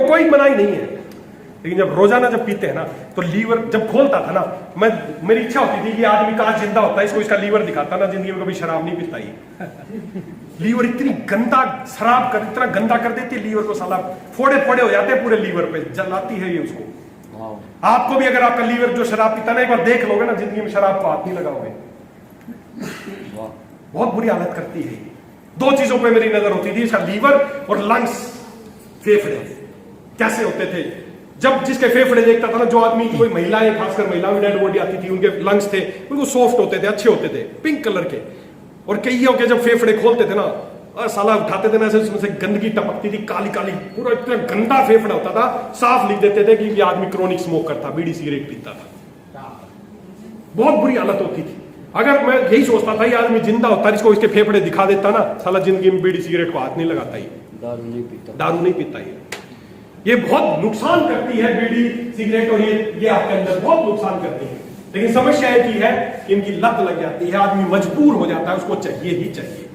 कोई मनाही नहीं है, लेकिन जब रोजाना जब पीते हैं ना तो लीवर जब खोलता था ना, मेरी इच्छा होती थी कि आदमी का जिंदा होता है, इसको इसका लीवर दिखाता ना, जिंदगी में कभी शराब नहीं पीता ही। लीवर इतनी गंदा शराब कर इतना गंदा कर देती है लीवर को, साला फोड़े फोड़े हो जाते हैं पूरे लीवर पे, जलाती है ये उसको। आपको भी अगर आपका लीवर जो शराब पीता ना, एक बार देख लोगे ना, जिंदगी में शराब को हाथ नहीं लगाओगे, बहुत बुरी हालत करती है। दो चीजों पे मेरी नजर होती थी, इसका लीवर और लंग्स, फेफड़े कैसे होते थे। जब जिसके फेफड़े देखता था ना, जो आदमी, कोई महिलाएं, खासकर महिलाओं में डेड बॉडी आती थी, उनके लंग्स थे बिल्कुल सॉफ्ट होते थे, अच्छे होते थे, पिंक कलर के, और कईयों के जब फेफड़े खोलते थे ना, साला उठाते थे ना, ऐसे उसमें से गंदगी टपकती थी, काली काली, पूरा इतना गंदा फेफड़ा होता था। साफ लिख देते थे कि ये आदमी क्रोनिक स्मोकर था, बीड़ी सिगरेट पीता था, बहुत बुरी हालत होती थी। अगर मैं यही सोचता था, ये आदमी जिंदा होता, इसको इसके फेफड़े दिखा देता ना, साला जिंदगी में बीड़ी सिगरेट को हाथ नहीं लगाता, ही दारू नहीं पीता ये बहुत नुकसान करती है बीड़ी सिगरेट, और ये आपके अंदर बहुत नुकसान करती है। लेकिन समस्या एक ही है कि इनकी लत लग जाती है, आदमी मजबूर हो जाता है, उसको चाहिए ही चाहिए।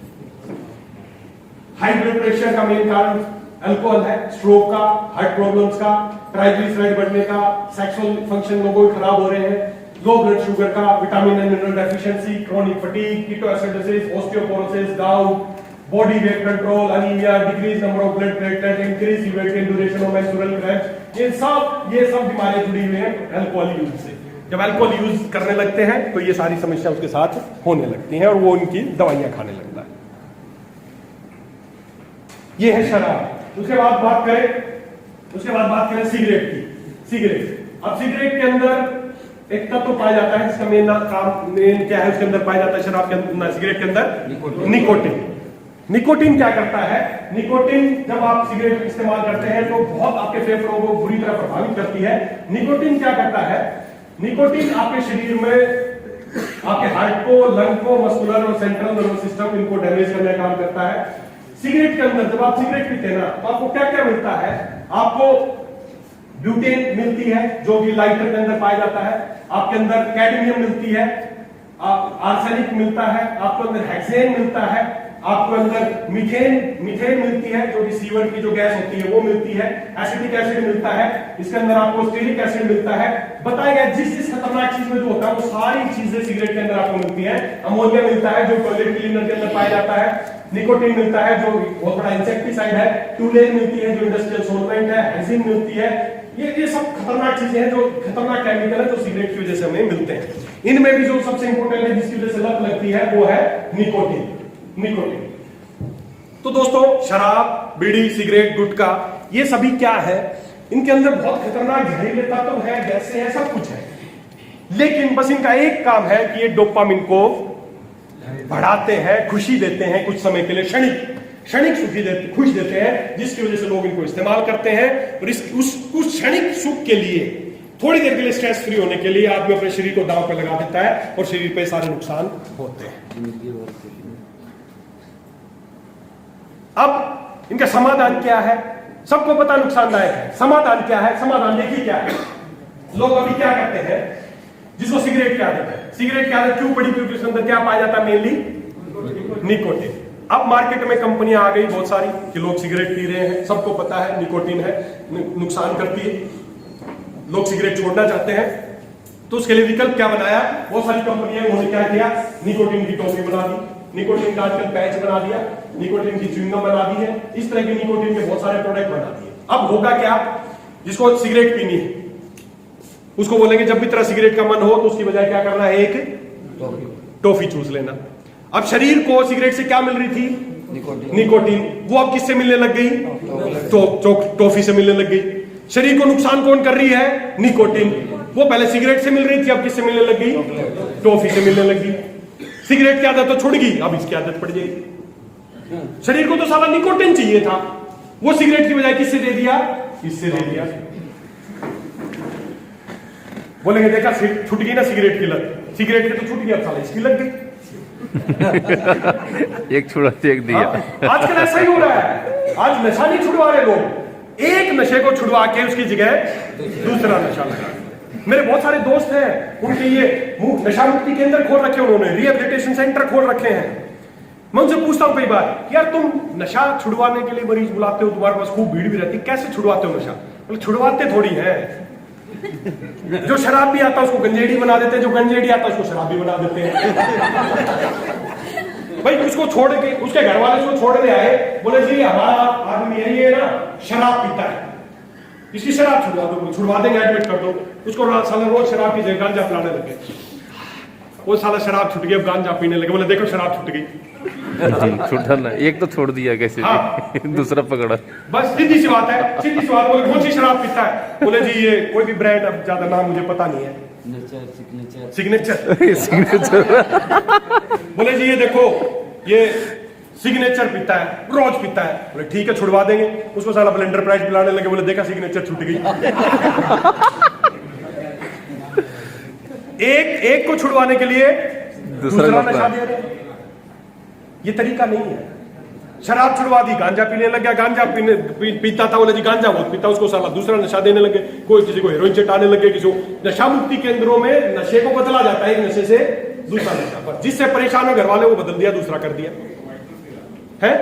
हाई ब्लड प्रेशर का मेन कारण अल्कोहल है, स्ट्रोक का, हार्ट प्रॉब्लम्स का, ट्राइग्लिसराइड बढ़ने का, सेक्सुअल फंक्शन लोगों के खराब हो रहे हैं, लो ब्लड शुगर का, vitamin and mineral deficiency, chronic fatigue, ketoacidosis, osteoporosis, gout, body weight control, anaemia, decrease number of blood platelet, increase severity and duration of menstrual cramps, ये सब बीमारियां जुड़ी हुई हैं अल्कोहल यूज से। जब अल्कोहल यूज करने लगते हैं तो ये सारी समस्या उसके साथ होने लगती हैं, और वो उनकी दवाइयां खाने लगता है। ये है शराब। उसके बाद बात करें सिगरेट की। सिगरेट, अब सिगरेट के अंदर एक तत्व तो पाया जाता है, इसका मेन क्या है, उसके अंदर पाया जाता है शराब के अंदर, सिगरेट के अंदर निकोटिन। निकोटिन क्या करता है? निकोटिन जब आप सिगरेट इस्तेमाल करते हैं तो बहुत आपके फेफड़ों को बुरी तरह प्रभावित करती है। निकोटिन क्या करता है? निकोटिन आपके शरीर में आपके हार्ट को, लंग को, मस्कुलर और सेंट्रल नर्वस सिस्टम, इनको डैमेज करने का काम करता है। सिगरेट के अंदर जब आप सिगरेट पीते हैं ना, तो आपको क्या क्या मिलता है? आपको ब्यूटेन मिलती है जो कि लाइटर के अंदर पाया जाता है, आपके अंदर कैडमियम मिलती है, आर्सेनिक मिलता है, आपको अंदर हेक्सेन मिलता है, आपको अंदर मीथेन मिलती है जो कि सीवर की जो गैस होती है वो मिलती है, एसिटिक एसिड मिलता है, इसके अंदर आपको स्टेरिक एसिड मिलता है। बताया गया जिस खतरनाक चीज में जो होता है वो सारी चीजें सिगरेट के अंदर आपको मिलती है। अमोनिया मिलता है जो टॉयलेट क्लीनर के अंदर पाया जाता है, निकोटिन मिलता है जो बहुत बड़ा इंसेक्टिसाइड है, टूलेन मिलती है जो इंडस्ट्रियल सोलवेंट है, हेक्सिन मिलती है। ये सब खतरनाक चीजें हैं, जो खतरनाक केमिकल है जो सिगरेट की वजह से हमें मिलते हैं। इनमें भी जो सबसे इंपॉर्टेंट है जिसकी वजह से लत लगती है वो है निकोटिन। तो दोस्तों, शराब, बीड़ी, सिगरेट, गुटखा, ये सभी क्या है? इनके अंदर बहुत खतरनाक जहरीले तत्व है, गैसें हैं, सब कुछ है, लेकिन बस इनका एक काम है कि ये डोपामिन को बढ़ाते हैं, खुशी देते हैं कुछ समय के लिए, क्षणिक खुश देते हैं, जिसकी वजह से लोग इनको इस्तेमाल करते हैं। और उस क्षणिक सुख के लिए, थोड़ी देर के लिए स्ट्रेस फ्री होने के लिए आदमी अपने शरीर को दांव पर लगा देता है और शरीर पे सारे नुकसान होते हैं। अब इनका समाधान क्या है? सबको पता नुकसानदायक है। समाधान क्या है? समाधान देखिए क्या है। लोग अभी क्या करते हैं, जिसको सिगरेट की आदत है, सिगरेट की आदत क्यों पड़ी? क्योंकि उसके अंदर क्या पाया जाता है? Mainly nicotine. अब मार्केट में कंपनियां आ गई बहुत सारी कि लोग सिगरेट पी रहे हैं, सबको पता है निकोटिन है, नुकसान करती है, लोग सिगरेट छोड़ना चाहते हैं, तो उसके लिए विकल्प क्या बनाया? बहुत सारी कंपनियां, उन्होंने क्या किया? निकोटिन की टॉफी बना दी, निकोटिन का आजकल पैच बना दिया, निकोटिन की च्युइंगम बना दी है, इस तरह के निकोटिन के बहुत सारे प्रोडक्ट बना दिए। अब होगा क्या? जिसको सिगरेट पीनी है उसको बोलेंगे जब भी तेरा सिगरेट का मन हो तो उसकी बजाय क्या करना है? एक टॉफी चूस लेना। अब शरीर को सिगरेट से क्या मिल रही थी? निकोटिन। वो अब किससे मिलने लग गई? टॉफी से मिलने लग गई। शरीर को नुकसान कौन कर रही है? निकोटिन। वो पहले सिगरेट से मिल रही थी, अब किससे मिलने लग गई? टॉफी से मिलने लग गई। सिगरेट की आदत तो छुड़ गई, अब इसकी आदत पड़ जाएगी। शरीर को तो साला निकोटिन चाहिए था, वो सिगरेट की बजाय किससे दे दिया? इससे दे दिया। बोलेंगे देखा छूट गई ना सिगरेट की लत, सिगरेट की तो छूट गई, अब साला इसकी लग गई। एक छुड़ा तो एक दिया। आजकल ऐसा ही हो रहा है। आज नशा नहीं छुड़वा रहे लोग, एक नशे को छुड़वा के उसकी जगह दूसरा नशा लगा। मेरे बहुत सारे दोस्त हैं, उनके ये नशा मुक्ति केंद्र खोल रखे, उन्होंने रिहेबिलिटेशन सेंटर खोल रखे हैं। मैं उनसे पूछता हूं कई बार, यार तुम नशा छुड़वाने के लिए मरीज बुलाते हो, तुम्हारे पास खूब भीड़ भी रहती, कैसे छुड़वाते हो नशा? बोले छुड़वाते थोड़ी है, जो शराब भी आता है उसको गंजेड़ी बना देते हैं, जो गंजेड़ी आता है उसको शराब भी बना देते हैं। भाई उसको छोड़ के उसके घर वाले उसको छोड़ने आए, बोले जी हमारा आदमी है ये ना शराब पीता है, इसकी शराब छुड़वा दो। छुड़वा देंगे, एडमिट कर दो उसको। साला रोज शराब की जगह गांजा पिलाने लगे, वो साला शराब छूट गई, अब गांजा पीने लगे। बोले देखो शराब छूट गई। छूटा ना, एक तो छोड़ दिया कैसे हाँ। दूसरा पकड़ा। बस सीधी सी बात है, सीधी सी बात। बोले कौन सी शराब पीता है? बोले जी ये कोई भी ब्रांड, अब ज्यादा नाम मुझे पता नहीं है, सिग्नेचर। बोले जी ये देखो ये सिग्नेचर पीता है, रोज पीता है। बोले ठीक है छुड़वा देंगे। उसको साला ब्लेंडर प्राइस पिलाने लगे। बोले देखा सिग्नेचर छूट गई। एक को छुड़वाने के लिए दूसरा नशा दे रहे। ये तरीका नहीं है। शराब छुड़वा दी, गांजा पीने लग गया, गांजा पीता था, बोले जी गांजा बहुत पीता, उसको साला दूसरा नशा देने लगे। कोई किसी को हेरोइन चटाने लगे, किसी को नशा मुक्ति केंद्रों में नशे को बदला जाता है, एक नशे से दूसरा नशा पर। जिससे परेशान है घर वाले वो बदल दिया, दूसरा कर दिया है।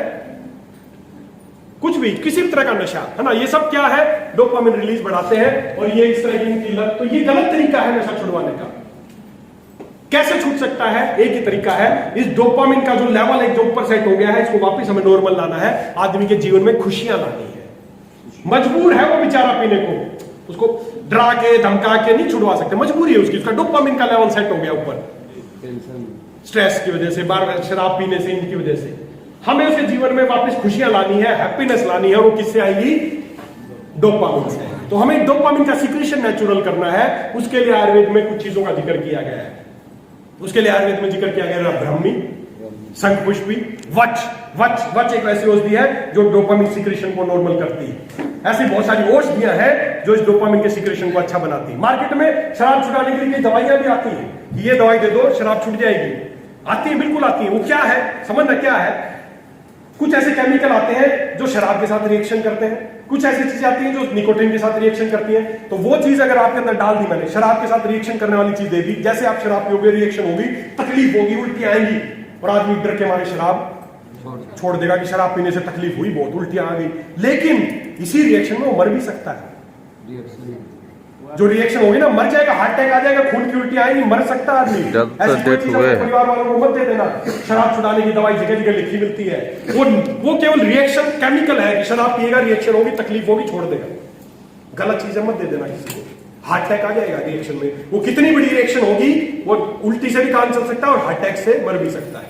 कुछ भी किसी भी तरह का नशा है ना, ये सब क्या है? डोपामिन रिलीज बढ़ाते हैं और ये इस तरह की इनकी लत। तो ये गलत तरीका है नशा छुड़वाने का। कैसे छूट सकता है? एक ही तरीका है, इस डोपामिन का जो लेवल एक जो ऊपर सेट हो गया है, इसको वापस हमें नॉर्मल लाना है। आदमी के जीवन में खुशियां लानी है। मजबूर है वो बेचारा पीने को, उसको डरा के धमका के नहीं छुड़वा सकते, मजबूरी है उसकी। उसका डोपामिन का लेवल सेट हो गया ऊपर, स्ट्रेस की वजह से, बार बार शराब पीने से, इनकी वजह से। हमें उसके जीवन में वापस खुशियां लानी है, हैप्पीनेस लानी है। वो किससे आएगी? डोपामिन से। तो हमें डोपामिन का सिक्रीशन नेचुरल करना है। उसके लिए आयुर्वेद में कुछ चीजों का जिक्र किया गया है। उसके लिए आयुर्वेद में जिक्र किया गया ब्राह्मी, शंखपुष्पी, वच एक ऐसी औषधि है जो डोपामिन सिक्रीशन को नॉर्मल करती है। ऐसी बहुत सारी औषधियां हैं जो इस डोपामिन के सिक्रीशन को अच्छा बनाती है। मार्केट में शराब छुड़ाने के लिए दवाइयां भी आती हैं, ये दवाई दे दो शराब छूट जाएगी। आती है, बिल्कुल आती है। वो क्या है समझना, क्या है? कुछ ऐसे केमिकल आते हैं जो शराब के साथ रिएक्शन करते हैं, कुछ ऐसी चीजें आती हैं जो निकोटीन के साथ रिएक्शन करती हैं। तो वो चीज अगर आपके अंदर डाल दी मैंने, शराब के साथ रिएक्शन करने वाली चीज दे दी, जैसे आप शराब पियोगे रिएक्शन होगी, तकलीफ होगी, उल्टी आएंगी, और आदमी डर के मारे शराब छोड़ देगा कि शराब पीने से तकलीफ हुई, बहुत उल्टियां आ गई। लेकिन इसी रिएक्शन में वो मर भी सकता है। जो रिएक्शन होगी ना, मर जाएगा, हार्ट अटैक आ जाएगा, खून की उल्टी आएगी, मर सकता है आदमी। परिवार वालों को मत दे देना। शराब छुड़ाने की दवाई जगह जगह लिखी मिलती है। वो केवल रिएक्शन केमिकल है कि शराब पिएगा, रिएक्शन होगी, तकलीफ होगी, छोड़ देगा। गलत चीजें मत दे देना किसी को। हार्ट अटैक आ जाएगा रिएक्शन में। वो कितनी बड़ी रिएक्शन होगी, वो उल्टी से भी काम चल सकता है और हार्ट अटैक से मर भी सकता है।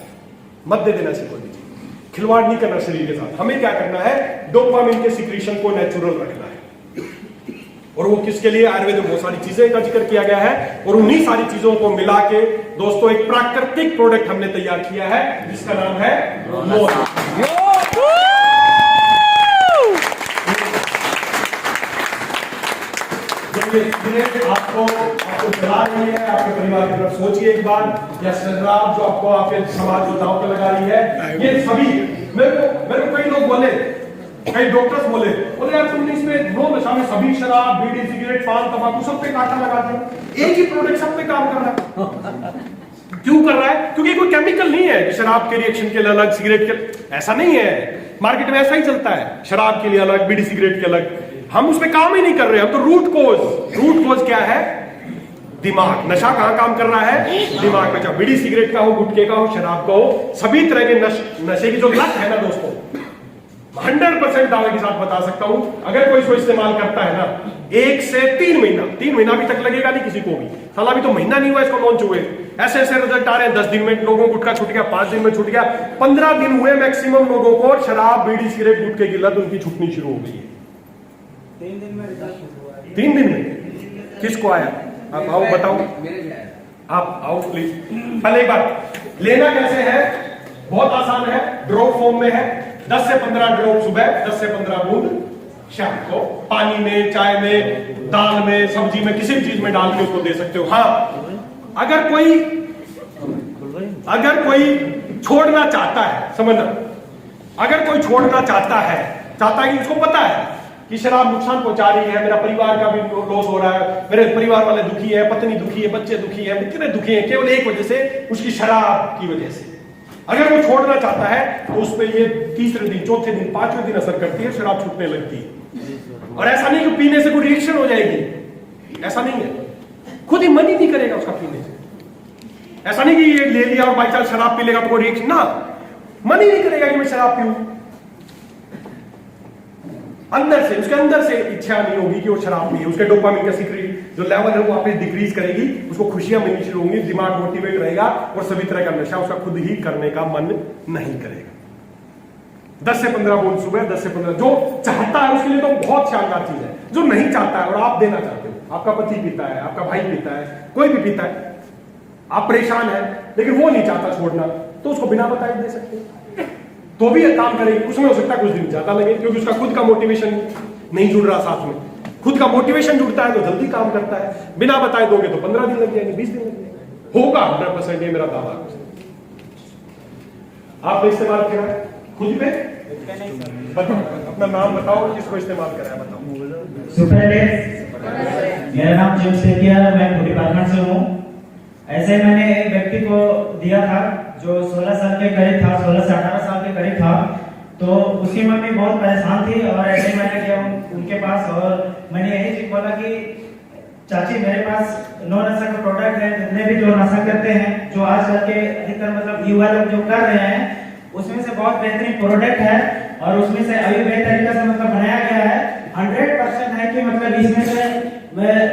मत दे देना ऐसी कोई भी चीज। खिलवाड़ नहीं करना शरीर के साथ। हमें क्या करना है? डोपामिन के सिक्रीशन को नेचुरल रखना है। और वो किसके लिए? आयुर्वेद में बहुत सारी चीजें का जिक्र किया गया है, और उन्हीं सारी चीजों को मिला के दोस्तों एक प्राकृतिक प्रोडक्ट हमने तैयार किया है, जिसका नाम है मोना। आपको चला रही है, आपके परिवार की तरफ सोचिए एक बार, या शराब जो आपको आपके समाज जो दांव पे लगा रही है, ये सभी मेरे को कई लोग बोले, कई डॉक्टर्स बोले यार तुमने इसमें नो नशा में सभी शराब, बीड़ी, सिगरेट, पान, तंबाकू सब पे कांटा लगा दिया, एक ही प्रोडक्ट सब पे काम कर रहा है। क्यों कर रहा है? क्योंकि कोई केमिकल नहीं है कि शराब के रिएक्शन के लिए अलग, सिगरेट के, ऐसा नहीं है। मार्केट में ऐसा ही चलता है, शराब के लिए अलग, बीड़ी सिगरेट के अलग। हम उसमें काम ही नहीं कर रहे। हम तो रूट कोज क्या है? दिमाग। नशा कहां काम कर रहा है? दिमाग में। चाहे बीड़ी सिगरेट का हो, गुटखे का हो, शराब का हो, सभी तरह के नशे की जो लत है ना दोस्तों, 100% दावे के साथ बता सकता हूं, अगर कोई इसको इस्तेमाल करता है ना, 1 से 3 महीना भी तक लगेगा नहीं किसी को भी। साला भी तो महीना नहीं हुआ इसको लॉन्च हुए, ऐसे रिजल्ट आ रहे हैं। 10 दिन में लोगों को गुटखा छूट गया, 5 दिन में छूट गया, 15 दिन हुए मैक्सिमम लोगों को शराब, बीड़ी, सिगरेट, गुटखे की लत उनकी छूटनी शुरू हो गई है। 3 दिन में किसको आया? आप आओ, बताओ, आप आओ प्लीज। पहले एक बात, लेना कैसे है? बहुत आसान है, ड्रॉप फॉर्म में है। 10 से 15 ड्रॉप सुबह, 10 से 15 बूंद शाम को, पानी में, चाय में, दाल में, सब्जी में, किसी भी चीज में डाल के उसको दे सकते हो। हाँ, अगर कोई छोड़ना चाहता है, समझना, अगर कोई छोड़ना चाहता है कि उसको पता है कि शराब नुकसान पहुंचा रही है, मेरा परिवार का भी लॉस हो रहा है, मेरे परिवार वाले दुखी है, पत्नी दुखी है, बच्चे दुखी है, कितने दुखी हैं केवल एक वजह से, उसकी शराब की वजह से। अगर वो छोड़ना चाहता है तो उस पर ये तीसरे दिन, चौथे दिन, पांचवें दिन असर करती है, शराब छूटने लगती है। और ऐसा नहीं कि पीने से कोई रिएक्शन हो जाएगी, ऐसा नहीं है, खुद ही मन ही नहीं करेगा उसका पीने से। ऐसा नहीं कि ये ले लिया और बाई चांस शराब पी लेगा तो कोई रिएक्शन, ना, मन ही नहीं करेगा कि मैं शराब पीऊं। अंदर से, उसके अंदर से इच्छा नहीं होगी कि वो शराब पिए। उसके डोपामिन का सीक्रेट जो लेवल है वो वापस डिक्रीज करेगी, उसको खुशियां मिलनी शुरू होंगी, दिमाग मोटिवेट रहेगा और सभी तरह का नशा उसका खुद ही करने का मन नहीं करेगा। 10 से 15 बूंद सुबह, 10 से 15, जो चाहता है उसके लिए तो बहुत शानदार चीज है। जो नहीं चाहता है और आप देना चाहते हो, आपका पति पीता है, आपका भाई पीता है, कोई भी पीता है, आप परेशान है लेकिन वो नहीं चाहता छोड़ना, तो उसको बिना बताए दे सकते हैं, तो भी ये काम करेगी। उसमें हो सकता है कुछ दिन ज्यादा लगे क्योंकि उसका खुद का मोटिवेशन नहीं जुड़ रहा साथ में। खुद का मोटिवेशन जुड़ता है तो जल्दी काम करता है, बिना बताए दोगे तो 15 दिन लग जाएंगे, 20 दिन लग जाएंगे, होगा 100%, ये मेरा दावा है। आपने इस्तेमाल किया है खुद पे? बताओ, अपना नाम बताओ, किसको इस्तेमाल करा है बताओ। सुपर, मेरा नाम जेम्स सेकिया है, मैं फूड डिपार्टमेंट से हूँ। ऐसे मैंने एक व्यक्ति को दिया था जो 16 साल के करीब था, 16 से 18 साल के करीब था। तो उसकी मम्मी बहुत परेशान थी और ऐसे ही मैंने गया उनके पास और मैंने यही चीज बोला कि चाची मेरे पास नो नशा का प्रोडक्ट है, जितने भी जो नशा करते हैं, जो आजकल के अधिकतर मतलब युवा लोग जो कर रहे हैं, उसमें से बहुत बेहतरीन प्रोडक्ट है और उसमें से अभी बेहतर तरीके से मतलब बनाया गया है। 100% है कि मतलब इसमें से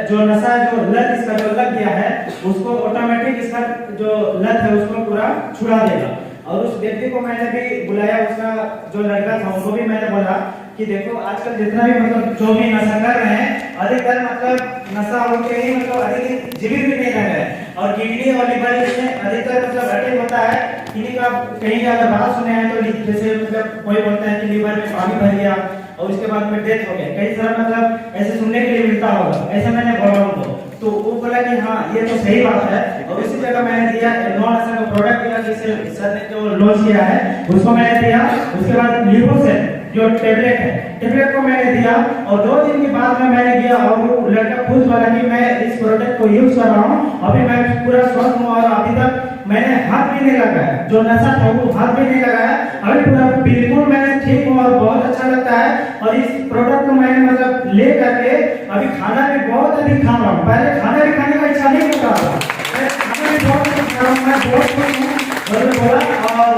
जो नशा जो लत इसका जो लग गया है उसको ऑटोमेटिक इसका जो लत है उसको पूरा छुड़ा देगा। और उस व्यक्ति को मैंने भी बुलाया, उसका जो लड़का था उसको भी मैंने बोला कि देखो आजकल जितना भी मतलब जो भी नशा कर रहे हैं, अधिकतर मतलब नशा होके ही मतलब अधिक जीवित भी नहीं रह गए और किडनी और लिवर इसमें अधिकतर मतलब अटैक होता है। किन्हीं का कहीं अगर बात सुने हैं तो जैसे मतलब कोई बोलता है कि लिवर में पानी भर गया और उसके बाद में डेथ हो गया, कई सारा मतलब ऐसे सुनने के लिए मिलता होगा, ऐसा मैंने बोला उनको। तो वो बोला कि हाँ ये तो सही बात है और इसी जगह मैंने दिया नॉन नशा का प्रोडक्ट दिया, जिसे सर ने जो लॉन्च किया है उसको मैंने दिया। उसके बाद लिपोसेन जो टेबलेट है, टेबलेट को मैंने दिया और 2 दिन के बाद में मैंने गया और वो लड़का खुद बोला कि मैं इस प्रोडक्ट को यूज कर रहा हूँ, अभी मैं पूरा स्वस्थ हूँ और अभी तक मैंने हाथ भी नहीं लगाया, जो नशा था वो हाथ भी नहीं लगाया, अभी पूरा बिल्कुल मैं ठीक हूँ और बहुत अच्छा लगता है। और इस प्रोडक्ट को मैंने मतलब ले करके अभी खाना भी बहुत अधिक खा रहा हूँ, पहले खाना भी खाने का इच्छा नहीं करता था, मैं खाना भी बहुत अधिक खा रहा हूँ, मैं बहुत खुश हूँ बोला। और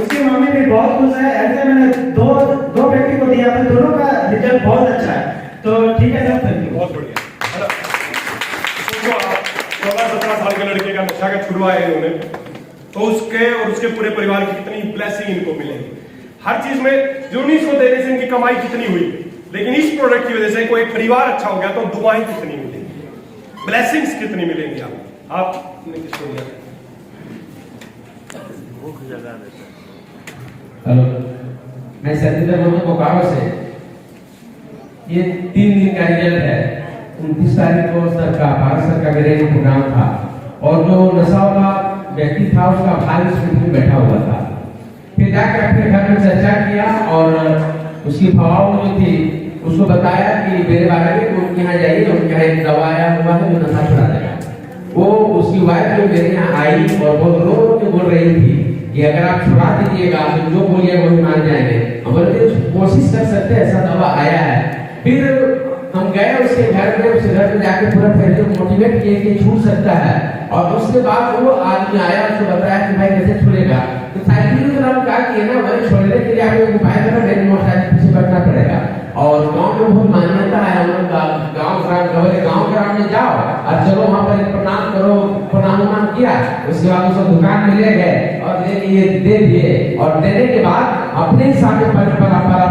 उसकी मम्मी भी बहुत खुश है। ऐसे मैंने दो व्यक्ति को दिया था, दोनों का रिजल्ट बहुत अच्छा है। तो ठीक है सर, थैंक यू। बहुत बढ़िया। 16-17 साल के लड़के का नशा का छुड़वाया है इन्होंने, तो उसके और उसके पूरे परिवार की कितनी ब्लेसिंग इनको मिलेगी। हर चीज में जो 1900 देने से इनकी कमाई कितनी हुई, लेकिन इस प्रोडक्ट की वजह से कोई एक परिवार अच्छा हो गया तो दुआएं कितनी मिलेंगी, ब्लेसिंग्स कितनी मिलेंगी आपने किसको दिया? हेलो, मैं सत्येंद्र बोल बोकारो से। ये 3 दिन का रिजल्ट है। 29 तारीख को सर का भारत सर का मेरे प्रोग्राम था और जो नशा वाला व्यक्ति था उसका भाई उस मीटिंग में बैठा हुआ था। फिर जाकर अपने घर में चर्चा किया और उसकी फवाओं जो थी उसको बताया कि मेरे बारे में उनके यहाँ जाइए, उनके यहाँ एक दवा आया हुआ है जो नशा छुड़ा देगा। वो उसकी वाइफ जो मेरे यहाँ आई और बहुत रो के बोल रही थी कि अगर आप छुड़ा दीजिएगा तो जो बोलिएगा वही मान जाएंगे, हम बोले कोशिश कर सकते हैं, ऐसा दवा आया है। फिर हम गए उसके घर में, उस घर में जाके पूरा फैमिली को मोटिवेट किए कि छूट सकता है। और उसके बाद वो आदमी आया, उसको बताया कि भाई कैसे छूटेगा, तो साइकिल की तरफ कहा कि ना वही छोड़ने के लिए आपको उपाय करना, मेरी मोटरसाइकिल पीछे बैठना पड़ेगा। और गांव में बहुत मान्यता है हम लोग का, गांव ग्राम में जाओ और चलो वहां पर एक प्रणाम करो, प्रणाम किया, उसके बाद उसको दुकान में ले गए और दे दिए और देने के बाद अपने हिसाब से पर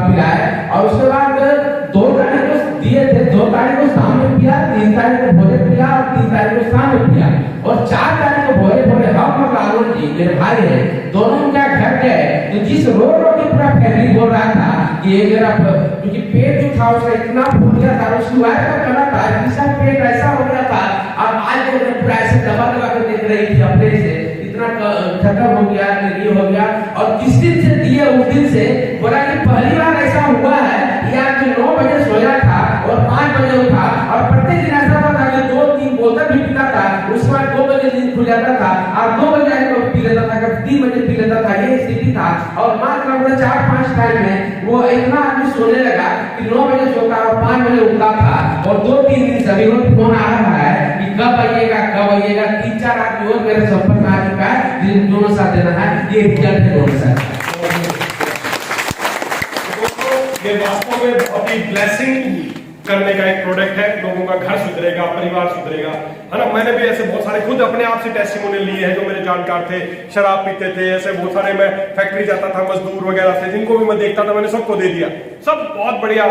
पिलाए और उसके बाद 2 तारीख को दिए थे, 2 तारीख को शाम में पिया, 3 तारीख को भोरे पिया और 3 तारीख को शाम में पिया और 4 तारीख को भोरे हम और लालू जी मेरे भाई हैं, दोनों उनका घर गए तो जिस रो के पूरा फैमिली बोल रहा था कि ये मेरा, क्योंकि पेट जो था उसका इतना फूल गया था, उसकी वाइफ का कहना था इसका पेट ऐसा हो गया था और आज जो पूरा ऐसे दबा कर देख रही थी अपने से, इतना खत्म हो गया, ये हो गया। और जिस दिन से दिए उस दिन से बोला कि पहली बार ऐसा हुआ है कि आज 9 बजे सोया था और 5 बजे उठा और प्रत्येक दिन ऐसा था कि 2-3 बोतल भी पीता था, उसके बाद 2 बजे नींद खुल जाता था और 2 बजे पी लेता था, 3 बजे पी लेता था। ये स्थिति था और मात्र 4-5 टाइम में वो इतना आदमी सोने लगा कि 9 बजे सोता और 5 बजे उठता था और 2-3 दिन से अभी फोन आ रहा है कि कब आइएगा 3-4 आदमी और मेरे संपर्क में आ चुका है जिन दोनों साथ देना है। ये रिजल्ट है दोनों साथ। ये वास्तव में बहुत ही ब्लेसिंग करने का एक प्रोडक्ट है। लोगों का घर सुधरेगा, परिवार सुधरेगा, है ना। मैंने भी ऐसे बहुत सारे खुद अपने आप से टेस्टिमोनियल लिए हैं जो मेरे जानकार थे, शराब पीते थे, ऐसे बहुत सारे, मैं फैक्ट्री जाता था, मजदूर वगैरह थे, जिनको भी मैं देखता था मैंने सबको दे दिया। सब बहुत बढ़िया,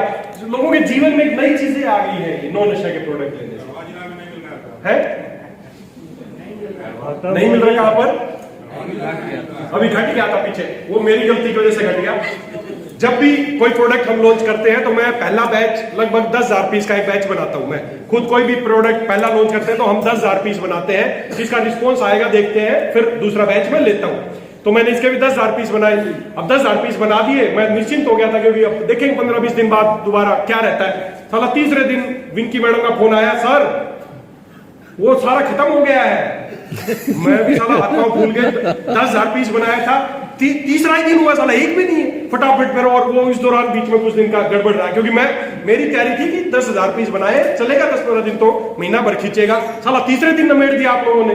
लोगों के जीवन में एक नई चीजें आ गई है नो नशा के प्रोडक्ट लेने से। है नहीं मिल रहा कहां पर? अभी घट गया था पीछे, वो मेरी गलती की वजह से घट गया। जब भी कोई प्रोडक्ट हम लॉन्च करते हैं तो मैं पहला बैच लगभग 10,000 पीस का एक बैच बनाता हूं। मैं खुद कोई भी प्रोडक्ट पहला लॉन्च करते हैं तो हम 10,000 पीस बनाते हैं, जिसका रिस्पॉन्स आएगा देखते हैं, फिर दूसरा बैच में लेता हूं। तो मैंने इसके भी 10,000 पीस बनाए। अब 10,000 पीस बना दिए, मैं निश्चिंत हो गया था क्योंकि अब देखेंगे 15-20 दिन बाद दोबारा क्या रहता है। साला तीसरे दिन विंकी मैडम का फोन आया, सर वो सारा खत्म हो गया है। मैं भी साला हाथ पांव भूल गए, 10,000 पीस बनाया था, तीसरा ही दिन हुआ, साला एक भी नहीं है फटाफट पर। और वो इस दौरान बीच में कुछ दिन का गड़बड़ रहा क्योंकि मेरी तैयारी थी कि 10,000 पीस बनाए, चलेगा 10-15 दिन, तो महीना भर खींचेगा। साला तीसरे दिन नमेड़ दिया आप लोगों ने।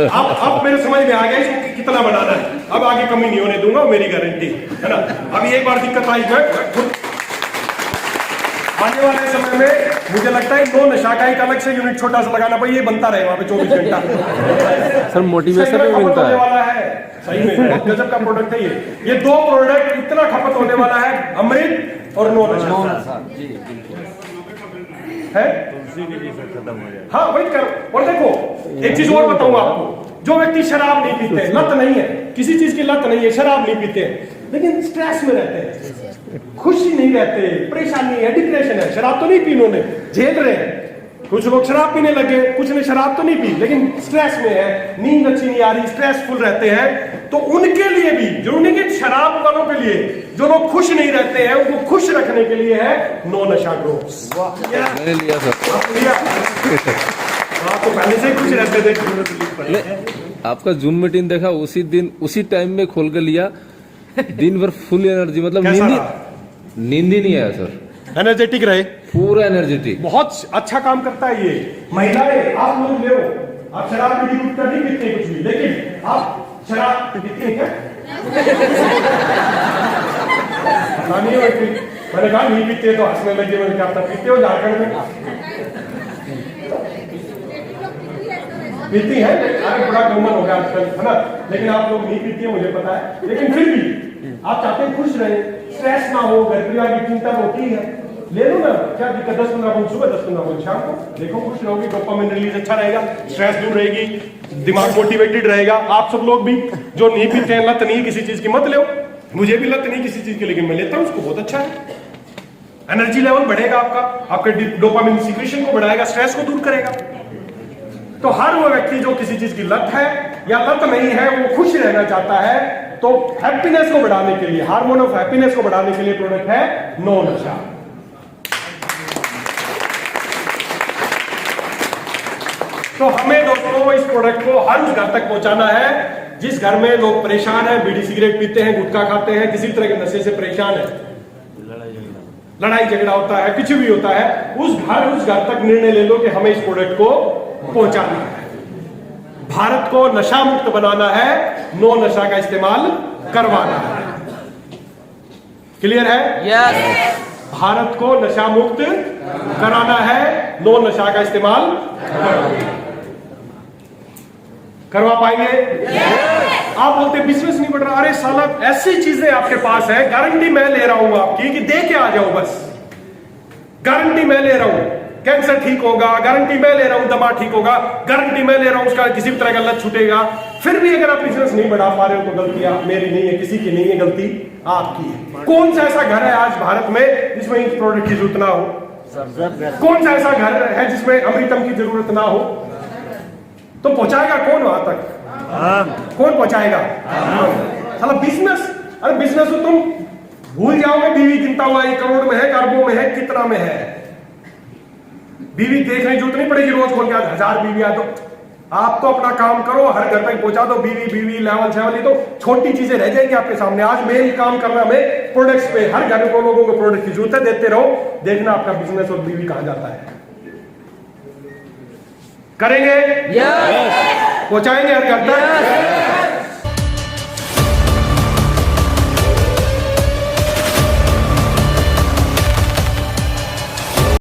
अब मेरे समझ में आ गया इसको कितना बनाना है। अब आगे कमी नहीं होने दूंगा, मेरी गारंटी है ना। अभी एक बार दिक्कत आई, मैं आने वाले समय में मुझे लगता है नो नशा का एक अलग से यूनिट छोटा सा लगाना पड़ेगा, ये बनता रहे वहां पे 24 घंटा। सर मोटिवेशन भी मिलता है। वाला है सही में, बहुत गजब का प्रोडक्ट है ये 2 प्रोडक्ट इतना खपत होने वाला है, अमृत और नो नशा है। हाँ वही करो। और देखो एक चीज और बताऊंगा आपको, जो व्यक्ति शराब नहीं पीते, लत नहीं है, किसी चीज की लत नहीं है, शराब नहीं पीते, लेकिन स्ट्रेस में रहते हैं, खुशी नहीं रहते, परेशानी है, डिप्रेशन है। शराब तो नहीं पी, उन्होंने झेल रहे हैं। कुछ लोग शराब पीने लगे, कुछ ने शराब तो नहीं पी लेकिन स्ट्रेस में है, नींद अच्छी नहीं आ रही, स्ट्रेसफुल रहते हैं। तो उनके लिए भी जरूरी नहीं कि शराब वालों के लिए, जो लोग खुश नहीं रहते हैं उनको खुश रखने के लिए है नो नशा ग्रुप। मैंने लिया सर। आप तो पहले से ही खुश रहते थे। आपका जूम मीटिंग देखा, उसी दिन उसी टाइम में खोल के लिया, दिन भर फुल एनर्जी, मतलब नींद ही नहीं आया सर। एनर्जेटिक रहे, पूरा एनर्जेटिक, बहुत अच्छा काम करता है ये। महिलाएं आप लोग ले, आप शराब पीती नहीं पीते कुछ भी, लेकिन आप शराब पीते हैं क्या? मैंने कहा नहीं पीते तो हंसने लगे। मैंने कहा पीते हो झारखंड में? पीती है, अरे बड़ा कॉमन हो गया आजकल, है ना। लेकिन आप लोग नहीं पीती है मुझे पता है, लेकिन फिर भी आप चाहते हैं खुश रहे, स्ट्रेस ना हो, घर परिवार की चिंता होती है, ले लो ना, क्या दिक्कत। 10-15 मिनट सुबह, 10-15 मिनट शाम को, देखो खुश रहोगे, डोपामाइन रिलीज अच्छा रहेगा, स्ट्रेस दूर रहेगी, दिमाग मोटिवेटेड रहेगा। आप सब लोग भी जो नहीं पीते हैं, लत नहीं किसी चीज की मत लो। मुझे भी लत नहीं किसी चीज की, लेकिन मैं लेता हूं उसको, बहुत अच्छा है। एनर्जी लेवल बढ़ेगा आपका, आपके डोपामाइन सीक्रेशन को बढ़ाएगा, स्ट्रेस को दूर करेगा। तो हर वो व्यक्ति जो किसी चीज की लत है या लत नहीं है, वो खुश रहना चाहता है, तो हैप्पीनेस को बढ़ाने के लिए, हार्मोन ऑफ हैप्पीनेस को बढ़ाने के लिए प्रोडक्ट है नो नशा। तो हमें दोस्तों इस प्रोडक्ट को हर उस घर तक पहुंचाना है जिस घर में लोग परेशान है, बीड़ी सिगरेट पीते हैं, गुटखा खाते हैं, किसी तरह के नशे से परेशान है, लड़ाई झगड़ा होता है, कुछ भी होता है, उस घर तक निर्णय ले लो कि हमें इस प्रोडक्ट को पहुंचाना है। भारत को नशा मुक्त बनाना है, नो नशा का इस्तेमाल करवाना है। क्लियर है? यस। भारत को नशा मुक्त कराना है, नो नशा का इस्तेमाल करवा पाएंगे? आप बोलते बिजनेस नहीं बढ़ रहा, अरे साला ऐसी चीजें आपके पास है, गारंटी मैं ले रहा हूं आपकी कि दे के आ जाओ, बस गारंटी मैं ले रहा हूं, कैंसर ठीक होगा, गारंटी मैं ले रहा हूं, दमा ठीक होगा, गारंटी मैं ले रहा हूं, उसका किसी भी तरह का लत छूटेगा। फिर भी अगर आप बिजनेस नहीं बढ़ा पा रहे हो तो गलती मेरी नहीं है, किसी की नहीं है, गलती आपकी है। कौन सा ऐसा घर है आज भारत में जिसमें इस प्रोडक्ट की जरूरत ना हो? कौन सा ऐसा घर है जिसमें अमृतम की जरूरत ना हो? तो पहुंचाएगा कौन वहां तक? कौन पहुंचाएगा? साला बिजनेस। अरे बिजनेस तो तुम भूल जाओगे, बीवी गिनता हुआ 1 करोड़ में है, अरबों में है, कितना में है। बीवी देखने जरूरत नहीं पड़ेगी, रोज खोल के 1000 बीवी आ तो आप तो अपना काम करो, हर घर तक पहुंचा दो। बीवी लेवल 7 ये तो छोटी चीजें रह जाएंगी आपके सामने। आज मेन काम करना हमें प्रोडक्ट्स पे, हर घर को लोगों को प्रोडक्ट की जरूरत है, देते रहो, देखना आपका बिजनेस और बीवी कहां जाता है। करेंगे, पहुंचाएंगे हर घर तक।